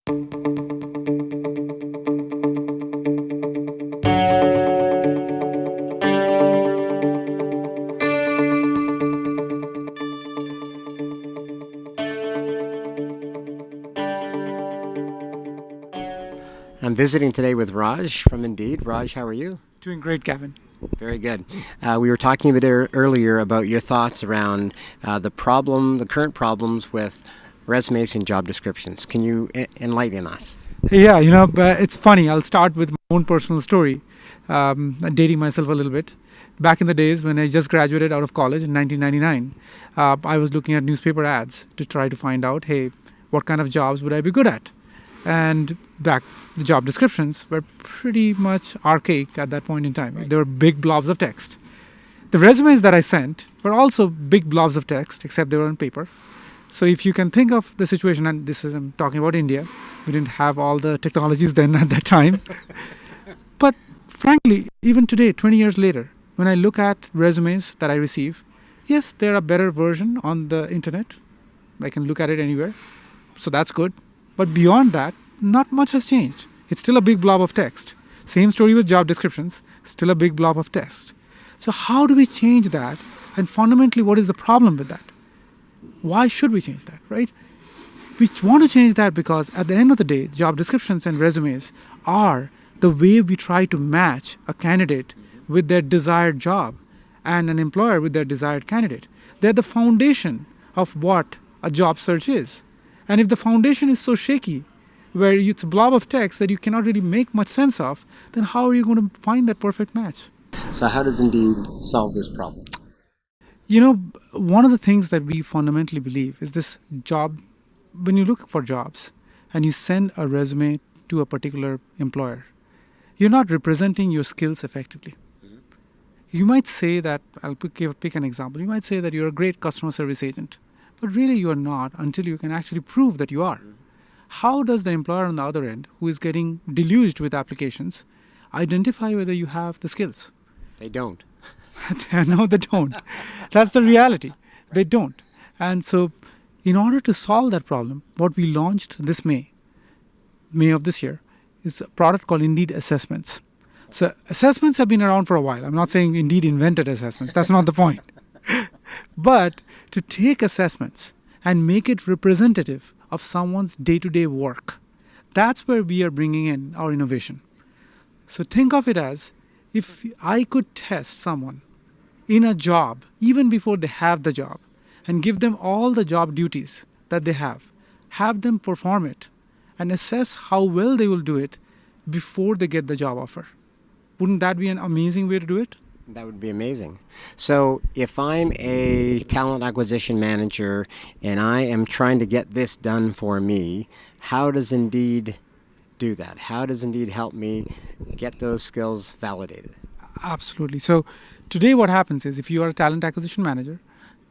I'm visiting today with Raj from Indeed. Raj, how are you? Doing great, Gavin. Very good. We were talking a bit earlier about your thoughts around the current problems with resumes and job descriptions. Can you enlighten us? Yeah, it's funny. I'll start with my own personal story, dating myself a little bit. Back in the days when I just graduated out of college in 1999, I was looking at newspaper ads to try to find out, hey, what kind of jobs would I be good at? And back, the job descriptions were pretty much archaic at that point in time. Right. They were big blobs of text. The resumes that I sent were also big blobs of text, except they were on paper. So if you can think of the situation, and I'm talking about India, we didn't have all the technologies then at that time. But frankly, even today, 20 years later, when I look at resumes that I receive, yes, there are better version on the internet. I can look at it anywhere. So that's good. But beyond that, not much has changed. It's still a big blob of text. Same story with job descriptions, still a big blob of text. So how do we change that? And fundamentally, what is the problem with that? Why should we change that, right? We want to change that because at the end of the day, job descriptions and resumes are the way we try to match a candidate with their desired job and an employer with their desired candidate. They're the foundation of what a job search is. And if the foundation is so shaky, where it's a blob of text that you cannot really make much sense of, then how are you going to find that perfect match? So how does Indeed solve this problem? One of the things that we fundamentally believe is this job. When you look for jobs and you send a resume to a particular employer, you're not representing your skills effectively. Mm-hmm. You might say that, I'll pick an example. You might say that you're a great customer service agent. But really you are not until you can actually prove that you are. Mm-hmm. How does the employer on the other end, who is getting deluged with applications, identify whether you have the skills? They don't. No, they don't. That's the reality. Right. They don't. And so in order to solve that problem, what we launched this May of this year, is a product called Indeed Assessments. So assessments have been around for a while. I'm not saying Indeed invented assessments. That's not the point. But to take assessments and make it representative of someone's day-to-day work, that's where we are bringing in our innovation. So think of it as if I could test someone in a job even before they have the job and give them all the job duties that they have them perform it, and assess how well they will do it before they get the job offer. Wouldn't that be an amazing way to do it? That would be amazing. So if I'm a talent acquisition manager and I am trying to get this done for me, how does Indeed do that? How does Indeed help me get those skills validated? Absolutely. So today what happens is if you are a talent acquisition manager,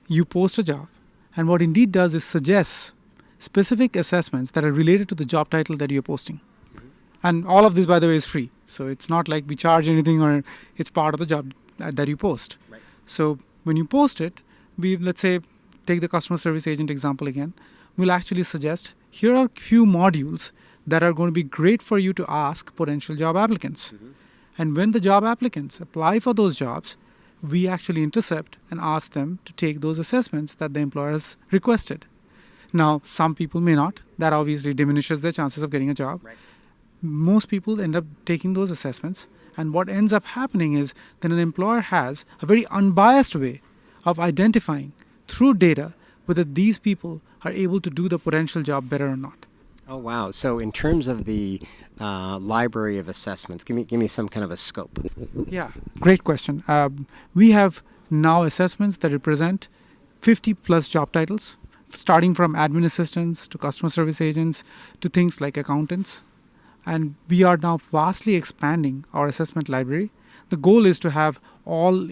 you post a job, and what Indeed does is suggests specific assessments that are related to the job title that you're posting. And all of this, by the way, is free. So it's not like we charge anything or it's part of the job that you post. Right. So when you post it, let's say, take the customer service agent example again, we'll actually suggest, here are a few modules that are going to be great for you to ask potential job applicants. Mm-hmm. And when the job applicants apply for those jobs, we actually intercept and ask them to take those assessments that the employer has requested. Now, some people may not. That obviously diminishes their chances of getting a job. Right. Most people end up taking those assessments, and what ends up happening is that an employer has a very unbiased way of identifying through data whether these people are able to do the potential job better or not. Oh, wow. So in terms of the library of assessments, give me some kind of a scope. Yeah, great question. We have now assessments that represent 50 plus job titles, starting from admin assistants to customer service agents to things like accountants. And we are now vastly expanding our assessment library. The goal is to have all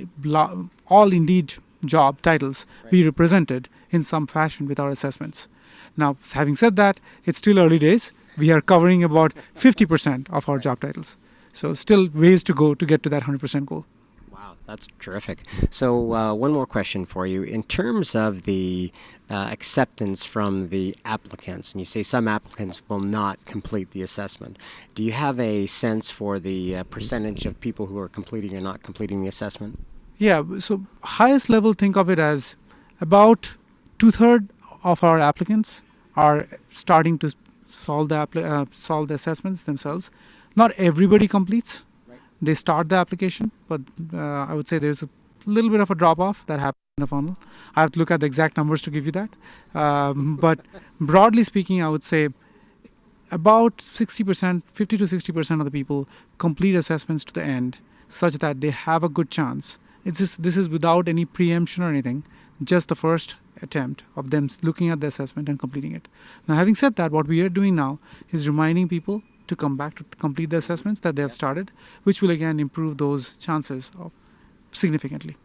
Indeed job titles be represented in some fashion with our assessments. Now, having said that, it's still early days. We are covering about 50% of our job titles. So still ways to go to get to that 100% goal. Wow, That's terrific. So, one more question for you. In terms of the acceptance from the applicants, and you say some applicants will not complete the assessment, do you have a sense for the percentage of people who are completing or not completing the assessment? Yeah, so highest level, think of it as about two-thirds of our applicants are starting to solve the assessments themselves. Not everybody completes. Right. They start the application, but I would say there's a little bit of a drop-off that happens in the funnel. I have to look at the exact numbers to give you that. But broadly speaking, I would say about 60%, 50 to 60% of the people complete assessments to the end, such that they have a good chance. This is without any preemption or anything, just the first attempt of them looking at the assessment and completing it. Now, having said that, what we are doing now is reminding people to come back to complete the assessments that they have started, which will again improve those chances of significantly.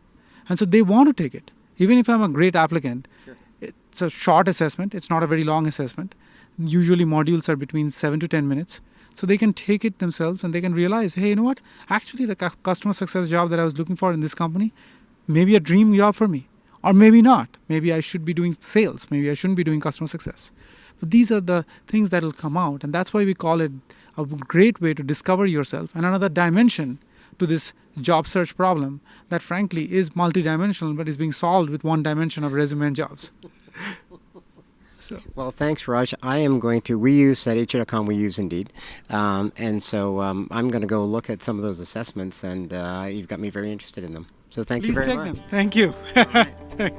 And so they want to take it. Even if I'm a great applicant, Sure. it's a short assessment. It's not a very long assessment. Usually modules are between 7 to 10 minutes. So they can take it themselves and they can realize, hey, you know what? Actually, the customer success job that I was looking for in this company may be a dream job for me. Or maybe not. Maybe I should be doing sales. Maybe I shouldn't be doing customer success. But these are the things that will come out. And that's why we call it a great way to discover yourself and another dimension to this job search problem that frankly is multidimensional but is being solved with one dimension of resume and jobs. So. Well, thanks, Raj. We use at HR.com, we use Indeed. And so I'm going to go look at some of those assessments, and you've got me very interested in them. So thank you Please very take much. them. Thank you.